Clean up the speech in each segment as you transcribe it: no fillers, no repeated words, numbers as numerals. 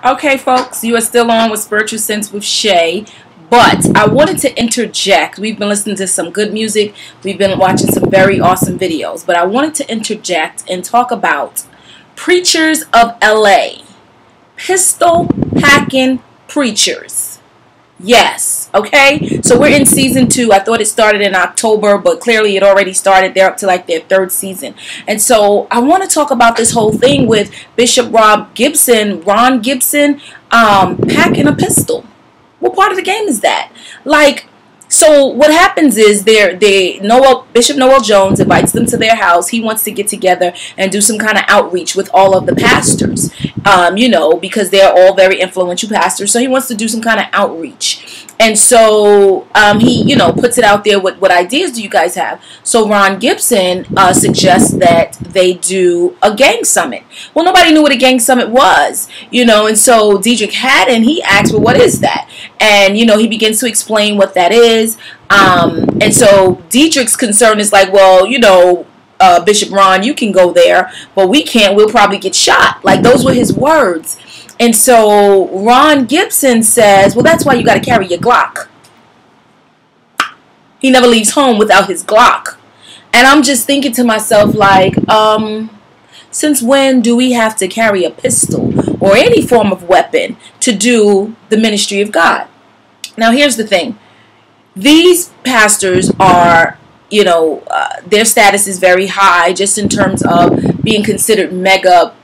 Okay, folks, you are still on with Spiritual Sense with Shay, but I wanted to interject. We've been listening to some good music. We've been watching some very awesome videos, but I wanted to interject and talk about preachers of LA. Pistol packing preachers. Yes, okay? So we're in season 2. I thought it started in October, but clearly it already started. They're up to like their 3rd season. And so I want to talk about this whole thing with Bishop Ron Gibson, packing a pistol. What part of the game is that? Like, so what happens is Bishop Noel Jones invites them to their house. He wants to get together and do some kind of outreach with all of the pastors, because they're all very influential pastors. So he wants to do some kind of outreach. And so he, puts it out there. What ideas do you guys have? So Ron Gibson suggests that they do a gang summit. Well, nobody knew what a gang summit was, and so Dietrich Haddon, he asked, well, what is that? And, he begins to explain what that is. And so Dietrich's concern is like, well, Bishop Ron, you can go there, but we can't. We'll probably get shot. Like, those were his words. And so Ron Gibson says, well, that's why you got to carry your Glock. He never leaves home without his Glock. And I'm just thinking to myself, like, since when do we have to carry a pistol or any form of weapon to do the ministry of God? Now, here's the thing. These pastors are, their status is very high just in terms of being considered mega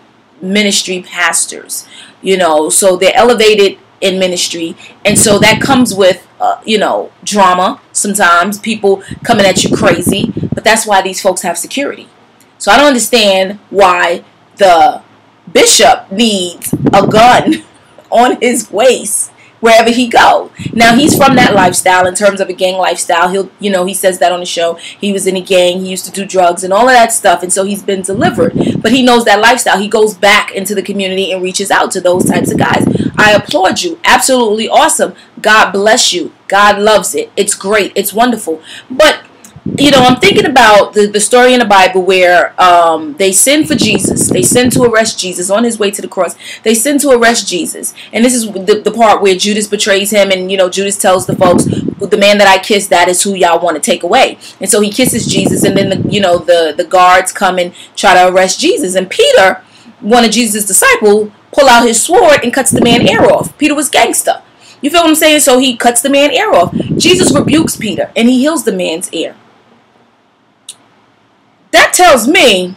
ministry pastors. So they're elevated in ministry, and so that comes with drama. Sometimes people coming at you crazy, but that's why these folks have security. So I don't understand why the bishop needs a gun on his waist wherever he go. Now, he's from that lifestyle in terms of a gang lifestyle. He says that on the show. He was in a gang. He used to do drugs and all of that stuff. And so he's been delivered. But he knows that lifestyle. He goes back into the community and reaches out to those types of guys. I applaud you. Absolutely awesome. God bless you. God loves it. It's great. It's wonderful. But I'm thinking about the story in the Bible where they send for Jesus. They send to arrest Jesus on his way to the cross. They send to arrest Jesus. And this is the part where Judas betrays him. And, Judas tells the folks, the man that I kissed, that is who y'all want to take away. And so he kisses Jesus. And then, the guards come and try to arrest Jesus. And Peter, one of Jesus' disciples, pull out his sword and cuts the man's ear off. Peter was gangster. You feel what I'm saying? So he cuts the man's ear off. Jesus rebukes Peter and he heals the man's ear. That tells me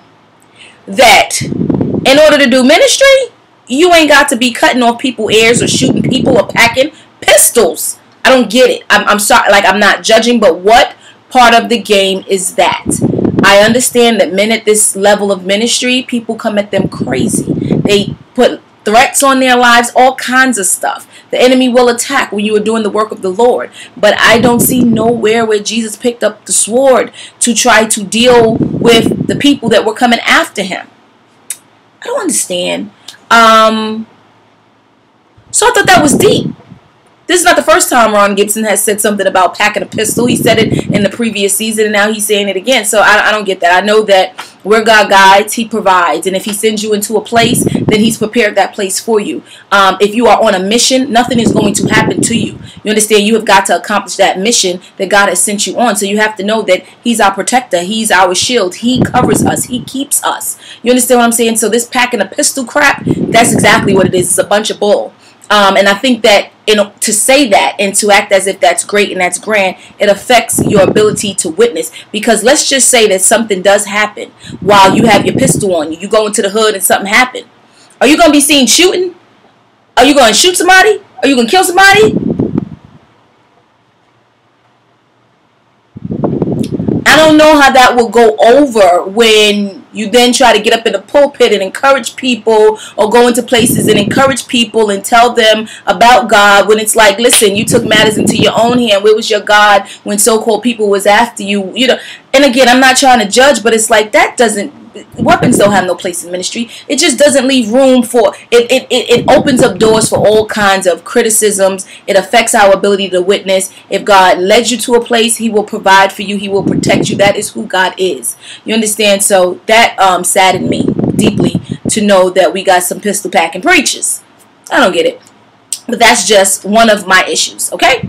that in order to do ministry, you ain't got to be cutting off people's ears or shooting people or packing pistols. I don't get it. I'm sorry, like, I'm not judging, but what part of the game is that? I understand that men at this level of ministry, people come at them crazy. They put threats on their lives, all kinds of stuff. The enemy will attack when you are doing the work of the Lord. But I don't see nowhere where Jesus picked up the sword to try to deal with the people that were coming after him. I don't understand. So I thought that was deep. This is not the first time Ron Gibson has said something about packing a pistol. He said it in the previous season, and now he's saying it again. So I don't get that. I know that where God guides, he provides. And if he sends you into a place, then he's prepared that place for you. If you are on a mission, nothing is going to happen to you. You understand? You have got to accomplish that mission that God has sent you on. So you have to know that he's our protector. He's our shield. He covers us. He keeps us. You understand what I'm saying? So this packing a pistol crap, that's exactly what it is. It's a bunch of bull. And I think that to say that and to act as if that's great and that's grand, it affects your ability to witness. Because let's just say that something does happen while you have your pistol on you. You go into the hood and something happened. Are you going to be seen shooting? Are you going to shoot somebody? Are you going to kill somebody? I don't know how that will go over when you then try to get up in the pulpit and encourage people, or go into places and encourage people and tell them about God, when it's like, listen, you took matters into your own hand. Where was your God when so-called people was after you? And again, I'm not trying to judge, but it's like that doesn't weapons don't have no place in ministry. It just doesn't leave room for it. It opens up doors for all kinds of criticisms. It affects our ability to witness. If God led you to a place, He will provide for you. He will protect you. That is who God is. You understand? So that saddened me deeply to know that we got some pistol packing preachers. I don't get it. But that's just one of my issues, okay?